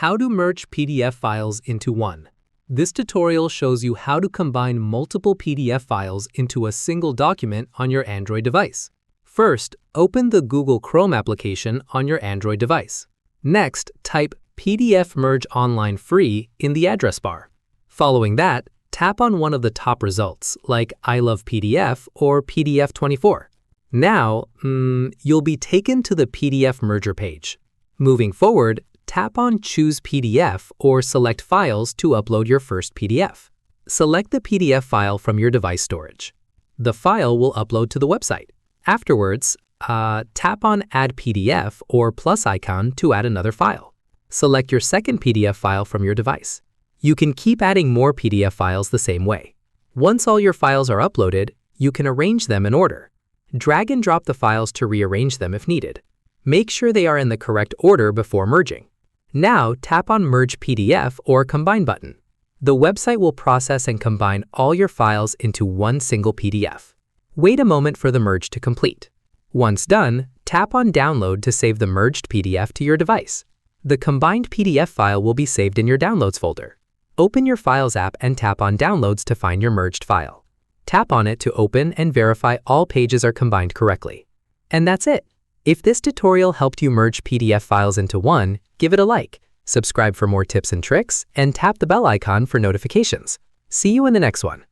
How to merge PDF files into one. This tutorial shows you how to combine multiple PDF files into a single document on your Android device. First, open the Google Chrome application on your Android device. Next, type PDF Merge Online Free in the address bar. Following that, tap on one of the top results, like I Love PDF or PDF24. Now, you'll be taken to the PDF Merger page. Moving forward, tap on Choose PDF or select Files to upload your first PDF. Select the PDF file from your device storage. The file will upload to the website. Afterwards, tap on Add PDF or plus icon to add another file. Select your second PDF file from your device. You can keep adding more PDF files the same way. Once all your files are uploaded, you can arrange them in order. Drag and drop the files to rearrange them if needed. Make sure they are in the correct order before merging. Now tap on Merge PDF or Combine button. The website will process and combine all your files into one single PDF. Wait a moment for the merge to complete. Once done, tap on Download to save the merged PDF to your device. The combined PDF file will be saved in your Downloads folder. Open your Files app and tap on Downloads to find your merged file. Tap on it to open and verify all pages are combined correctly. And that's it. If this tutorial helped you merge PDF files into one, give it a like, subscribe for more tips and tricks, and tap the bell icon for notifications. See you in the next one.